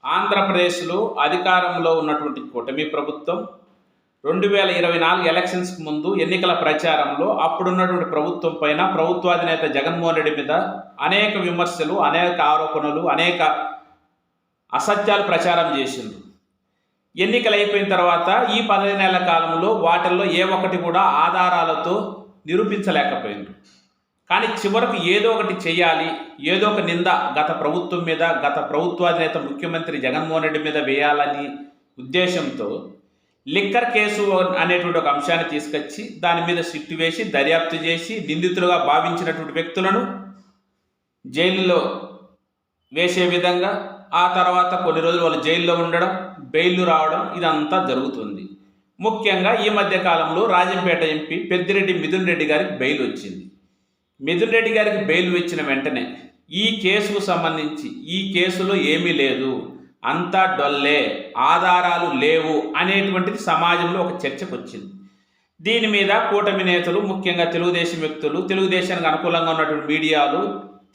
ఆంధ్రప్రదేశ్లో అధికారంలో ఉన్నటువంటి కూటమి ప్రభుత్వం 2024 ఎలక్షన్స్కి ముందు ఎన్నికల ప్రచారంలో అప్పుడున్నటువంటి ప్రభుత్వం పైన ప్రభుత్వాధినేత జగన్మోహన్ రెడ్డి మీద అనేక విమర్శలు, అనేక ఆరోపణలు, అనేక అసత్యాలు ప్రచారం చేసింది. ఎన్నికలు అయిపోయిన తర్వాత ఈ 15 నెలల కాలంలో వాటిల్లో ఏ ఒక్కటి కూడా ఆధారాలతో నిరూపించలేకపోయింది. కానీ చివరకు ఏదో ఒకటి చేయాలి, ఏదో ఒక నింద గత ప్రభుత్వం మీద, గత ప్రభుత్వాధినేత ముఖ్యమంత్రి జగన్మోహన్ రెడ్డి మీద వేయాలని ఉద్దేశంతో లిక్కర్ కేసు అనేటువంటి ఒక అంశాన్ని తీసుకొచ్చి దాని మీద సిట్టు వేసి దర్యాప్తు చేసి నిందితులుగా భావించినటువంటి వ్యక్తులను జైలులో వేసే విధంగా, ఆ తర్వాత కొన్ని రోజులు వాళ్ళు జైల్లో ఉండడం, బెయిల్ రావడం, ఇదంతా జరుగుతుంది. ముఖ్యంగా ఈ మధ్య కాలంలో రాజంపేట ఎంపీ పెద్దిరెడ్డి మిథున్ రెడ్డి గారికి బెయిల్ వచ్చింది. మిథున్ రెడ్డి గారికి బెయిల్ వచ్చిన వెంటనే ఈ కేసుకు సంబంధించి ఈ కేసులో ఏమీ లేదు, అంతా డొల్లే, ఆధారాలు లేవు అనేటువంటిది సమాజంలో ఒక చర్చకు వచ్చింది. దీని మీద కూటమి నేతలు, ముఖ్యంగా తెలుగుదేశం వ్యక్తులు, తెలుగుదేశానికి అనుకూలంగా ఉన్నటువంటి మీడియాలు,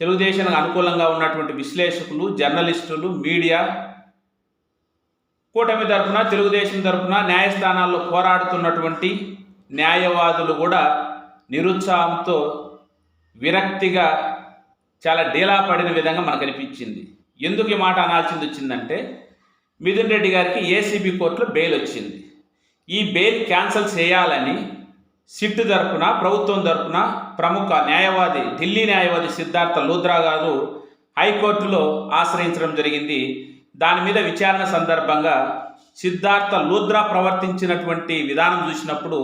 తెలుగుదేశానికి అనుకూలంగా ఉన్నటువంటి విశ్లేషకులు, జర్నలిస్టులు, మీడియా, కూటమి తరఫున తెలుగుదేశం తరఫున న్యాయస్థానాల్లో పోరాడుతున్నటువంటి న్యాయవాదులు కూడా నిరుత్సాహంతో, విరక్తిగా, చాలా డీలా పడిన విధంగా మనకు అనిపించింది. ఎందుకు ఈ మాట అనాల్సింది వచ్చిందంటే, మిథున్ రెడ్డి గారికి ఏసీబీ కోర్టులో బెయిల్ వచ్చింది. ఈ బెయిల్ క్యాన్సిల్ చేయాలని సిట్ తరఫున, ప్రభుత్వం తరఫున ప్రముఖ న్యాయవాది, ఢిల్లీ న్యాయవాది సిద్ధార్థ లూథ్రా గారు హైకోర్టులో ఆశ్రయించడం జరిగింది. దాని మీద విచారణ సందర్భంగా సిద్ధార్థ లూథ్రా ప్రవర్తించినటువంటి విధానం చూసినప్పుడు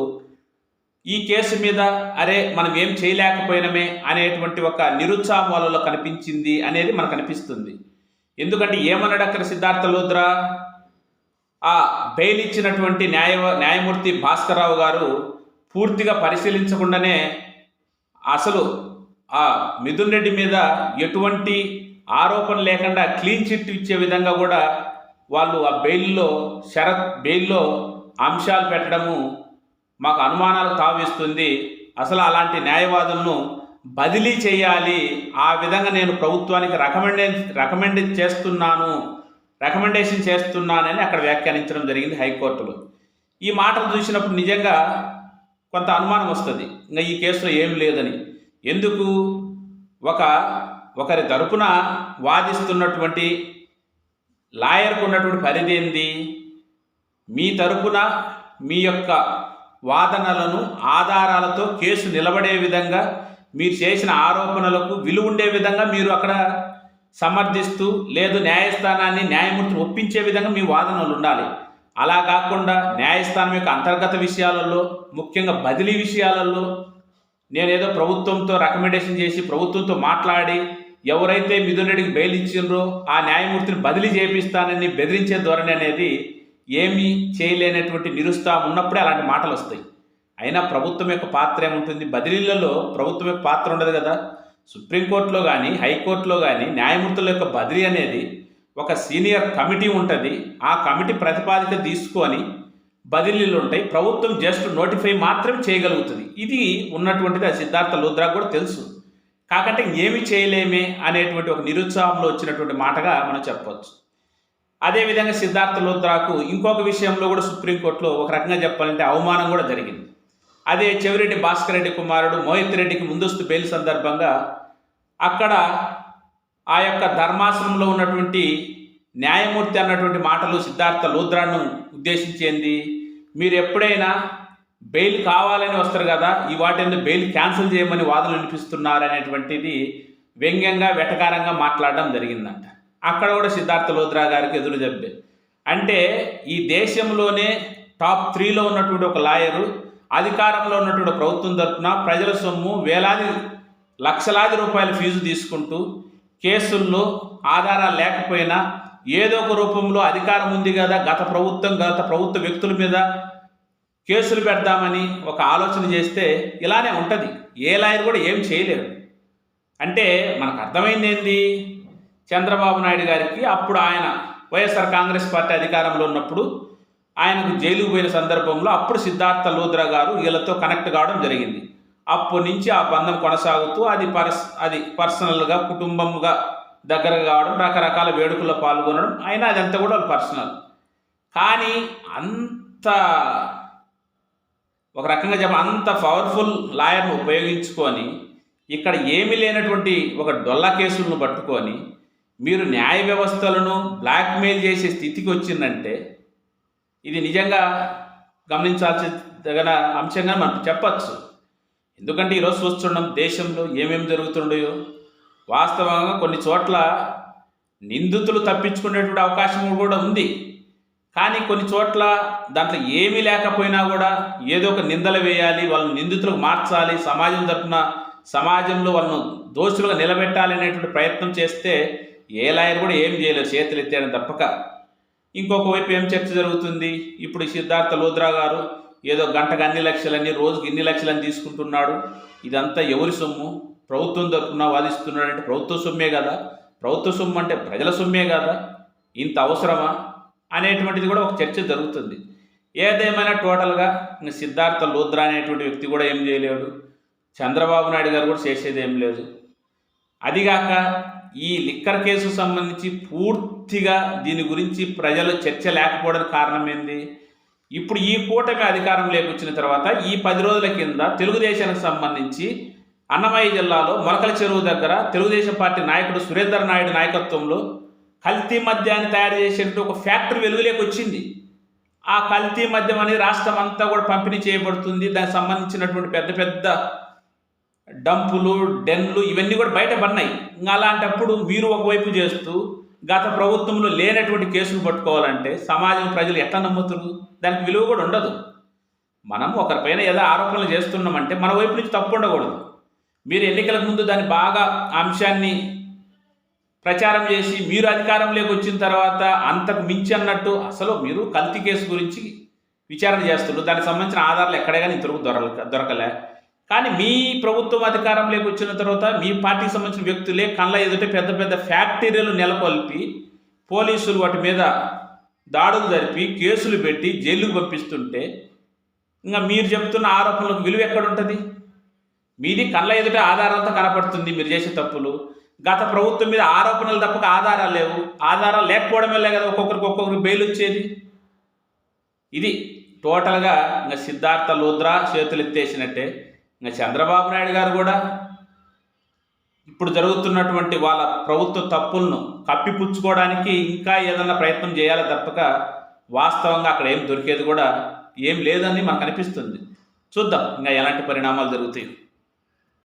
ఈ కేసు మీద అరే మనం ఏం చేయలేకపోయినమే అనేటువంటి ఒక నిరుత్సాహం వాళ్ళలో కనిపించింది అనేది మనకు అనిపిస్తుంది. ఎందుకంటే ఏమన్నాడు అక్కడ సిద్ధార్థ లూథ్రా? ఆ బెయిల్ ఇచ్చినటువంటి న్యాయమూర్తి భాస్కర్రావు గారు పూర్తిగా పరిశీలించకుండానే అసలు ఆ మిథున్ రెడ్డి మీద ఎటువంటి ఆరోపణ లేకుండా క్లీన్ చిట్ ఇచ్చే విధంగా కూడా వాళ్ళు ఆ బెయిల్లో అంశాలు పెట్టడము మాకు అనుమానాలు తావిస్తుంది. అసలు అలాంటి న్యాయవాదులను బదిలీ చేయాలి, ఆ విధంగా నేను ప్రభుత్వానికి రికమెండేషన్ చేస్తున్నానని అక్కడ వ్యాఖ్యానించడం జరిగింది హైకోర్టులో. ఈ మాటలు చూసినప్పుడు నిజంగా కొంత అనుమానం వస్తుంది, ఇంకా ఈ కేసులో ఏం లేదని. ఎందుకు? ఒకరి తరపున వాదిస్తున్నటువంటి లాయర్కు ఉన్నటువంటి పరిధి ఏంది? మీ తరపున మీ యొక్క వాదనలను ఆధారాలతో కేసు నిలబడే విధంగా, మీరు చేసిన ఆరోపణలకు విలువ ఉండే విధంగా మీరు అక్కడ సమర్థిస్తూ, లేదు న్యాయస్థానాన్ని, న్యాయమూర్తిని ఒప్పించే విధంగా మీ వాదనలు ఉండాలి. అలా కాకుండా న్యాయస్థానం యొక్క అంతర్గత విషయాలలో, ముఖ్యంగా బదిలీ విషయాలలో నేనేదో ప్రభుత్వంతో రికమెండేషన్ చేసి, ప్రభుత్వంతో మాట్లాడి ఎవరైతే మిథున్ రెడ్డికి బెయిల్ ఇచ్చిండ్రో ఆ న్యాయమూర్తిని బదిలీ చేపిస్తానని బెదిరించే ధోరణి అనేది ఏమీ చేయలేనటువంటి నిరుత్సాహం ఉన్నప్పుడే అలాంటి మాటలు వస్తాయి. అయినా ప్రభుత్వం యొక్క పాత్ర ఏముంటుంది? బదిలీలలో ప్రభుత్వం యొక్క పాత్ర ఉండదు కదా. సుప్రీంకోర్టులో కానీ, హైకోర్టులో కానీ న్యాయమూర్తుల యొక్క బదిలీ అనేది ఒక సీనియర్ కమిటీ ఉంటుంది. ఆ కమిటీ ప్రతిపాదిక తీసుకొని బదిలీలు ఉంటాయి. ప్రభుత్వం జస్ట్ నోటిఫై మాత్రమే చేయగలుగుతుంది. ఇది ఉన్నటువంటిది ఆ సిద్ధార్థ లూథ్రా కూడా తెలుసు. కాకంటే ఏమి చేయలేమే అనేటువంటి ఒక నిరుత్సాహంలో వచ్చినటువంటి మాటగా మనం చెప్పవచ్చు. అదేవిధంగా సిద్ధార్థ లూథ్రాకు ఇంకొక విషయంలో కూడా సుప్రీంకోర్టులో ఒక రకంగా చెప్పాలంటే అవమానం కూడా జరిగింది. అదే చెవిరెడ్డి భాస్కర్ రెడ్డి కుమారుడు మోహిత్ రెడ్డికి ముందస్తు బెయిల్ సందర్భంగా అక్కడ ఆ యొక్క ధర్మాసనంలో ఉన్నటువంటి న్యాయమూర్తి అన్నటువంటి మాటలు సిద్ధార్థ లూథ్రాను ఉద్దేశించేంది, మీరు ఎప్పుడైనా బెయిల్ కావాలని వస్తారు కదా, ఈ వాటిని బెయిల్ క్యాన్సిల్ చేయమని వాదనలు వినిపిస్తున్నారు అనేటువంటిది వ్యంగ్యంగా, వెటకారంగా మాట్లాడడం జరిగిందంట. అక్కడ కూడా సిద్ధార్థ లూథ్రా గారికి ఎదురు చెప్పే, అంటే ఈ దేశంలోనే టాప్ 3లో ఉన్నటువంటి ఒక లాయరు, అధికారంలో ఉన్నటువంటి ప్రభుత్వం తరఫున ప్రజల సొమ్ము వేలాది లక్షలాది రూపాయల ఫీజు తీసుకుంటూ కేసుల్లో ఆధారాలు లేకపోయినా ఏదో ఒక రూపంలో అధికారం ఉంది కదా, గత ప్రభుత్వ వ్యక్తుల మీద కేసులు పెడదామని ఒక ఆలోచన చేస్తే ఇలానే ఉంటుంది. ఏ లాయర్ కూడా ఏం చేయలేరు. అంటే మనకు అర్థమైంది ఏంది? చంద్రబాబు నాయుడు గారికి అప్పుడు ఆయన వైఎస్ఆర్ కాంగ్రెస్ పార్టీ అధికారంలో ఉన్నప్పుడు ఆయనకు జైలుకు పోయిన సందర్భంలో అప్పుడు సిద్ధార్థ లూథ్రా గారు వీళ్ళతో కనెక్ట్ కావడం జరిగింది. అప్పటి నుంచి ఆ బంధం కొనసాగుతూ అది పర్సనల్గా, కుటుంబంగా దగ్గరగా కావడం, రకరకాల వేడుకల్లో పాల్గొనడం, అయినా అదంతా కూడా వాళ్ళ పర్సనల్. కానీ అంత ఒక రకంగా అంత పవర్ఫుల్ లాయర్ను ఉపయోగించుకొని ఇక్కడ ఏమీ లేనటువంటి ఒక డొల్ల కేసులను పట్టుకొని మీరు న్యాయ వ్యవస్థలను బ్లాక్మెయిల్ చేసే స్థితికి వచ్చిందంటే ఇది నిజంగా గమనించాల్సిన అంశంగా మనం చెప్పచ్చు. ఎందుకంటే ఈరోజు చూస్తున్నాం దేశంలో ఏమేమి జరుగుతుండయో. వాస్తవంగా కొన్ని చోట్ల నిందితులు తప్పించుకునేటువంటి అవకాశం కూడా ఉంది. కానీ కొన్ని చోట్ల దాంట్లో ఏమీ లేకపోయినా కూడా ఏదో ఒక నిందలు వేయాలి, వాళ్ళని నిందితులకు మార్చాలి, సమాజంలో వాళ్ళను దోషులుగా నిలబెట్టాలి అనేటువంటి ప్రయత్నం చేస్తే ఏ లాయర్ కూడా ఏం చేయలేరు, చేతులు ఎత్తేయడం తప్పక. ఇంకొక వైపు ఏం చర్చ జరుగుతుంది, ఇప్పుడు సిద్ధార్థ లూథ్రా గారు ఏదో గంటకు అన్ని లక్షలని, రోజుకి ఇన్ని లక్షలని తీసుకుంటున్నాడు. ఇదంతా ఎవరి సొమ్ము? ప్రభుత్వం తరఫున వాదిస్తున్నాడంటే ప్రభుత్వ సొమ్మే కదా, ప్రభుత్వ సొమ్ము అంటే ప్రజల సొమ్మే కదా, ఇంత అవసరమా అనేటువంటిది కూడా ఒక చర్చ జరుగుతుంది. ఏదేమైనా టోటల్గా సిద్ధార్థ లూథ్రా అనేటువంటి వ్యక్తి కూడా ఏం చేయలేడు, చంద్రబాబు నాయుడు గారు కూడా చేసేది ఏం లేదు. అదిగాక ఈ లిక్కర్ కేసు సంబంధించి పూర్తిగా దీని గురించి ప్రజలు చర్చ లేకపోవడానికి కారణం ఏంది? ఇప్పుడు ఈ కూటమి అధికారం లేకొచ్చిన తర్వాత ఈ 10 రోజుల కింద తెలుగుదేశానికి సంబంధించి అన్నమయ్య జిల్లాలో మొలకల చెరువు దగ్గర తెలుగుదేశం పార్టీ నాయకుడు సురేందర్ నాయుడు నాయకత్వంలో కల్తీ మద్యాన్ని తయారు చేసేటువంటి ఒక ఫ్యాక్టరీ వెలుగులోకి వచ్చింది. ఆ కల్తీ మద్యం అనేది రాష్ట్రం అంతా కూడా పంపిణీ చేయబడుతుంది. దానికి సంబంధించినటువంటి పెద్ద పెద్ద డంపులు, డెన్లు ఇవన్నీ కూడా బయట పడినాయి. ఇంకా అలాంటప్పుడు మీరు ఒకవైపు చేస్తూ గత ప్రభుత్వంలో లేనటువంటి కేసులు పట్టుకోవాలంటే సమాజం ప్రజలు ఎట్లా నమ్ముతారు? దానికి విలువ కూడా ఉండదు. మనం ఒకరిపైన ఏదో ఆరోపణలు చేస్తున్నామంటే మన వైపు నుంచి తప్పు ఉండకూడదు. మీరు ఎన్నికలకు ముందు దాన్ని బాగా అంశాన్ని ప్రచారం చేసి మీరు అధికారంలోకి వచ్చిన తర్వాత అంతకు మించి అన్నట్టు అసలు మీరు కల్తీ కేసు గురించి విచారణ చేస్తున్నారు. దానికి సంబంధించిన ఆధారాలు ఎక్కడే కానీ ఇంతవరకు దొరకలే. కానీ మీ ప్రభుత్వం అధికారంలోకి వచ్చిన తర్వాత మీ పార్టీకి సంబంధించిన వ్యక్తులే కళ్ళ ఎదుట పెద్ద పెద్ద ఫ్యాక్టరీలు నెలకొల్పి పోలీసులు వాటి మీద దాడులు జరిపి కేసులు పెట్టి జైలుకు పంపిస్తుంటే ఇంకా మీరు చెప్తున్న ఆరోపణలకు విలువ ఎక్కడుంటుంది? మీది కళ్ళ ఎదుట ఆధారాలతో కనపడుతుంది మీరు చేసే తప్పులు. గత ప్రభుత్వం మీద ఆరోపణలు తప్పక ఆధారాలు లేవు. ఆధారాలు లేకపోవడం వల్లే కదా ఒక్కొక్కరికి బెయిల్ వచ్చేది. ఇది టోటల్గా ఇంకా సిద్ధార్థ లూథ్రా చేతులు ఎత్తేసినట్టే. ఇంకా చంద్రబాబు నాయుడు గారు కూడా ఇప్పుడు జరుగుతున్నటువంటి వాళ్ళ ప్రభుత్వ తప్పులను కప్పిపుచ్చుకోవడానికి ఇంకా ఏదన్నా ప్రయత్నం చేయాలి తప్పక వాస్తవంగా అక్కడ ఏం దొరికేది కూడా ఏం లేదని మనకు అనిపిస్తుంది. చూద్దాం ఇంకా ఎలాంటి పరిణామాలు జరుగుతాయి.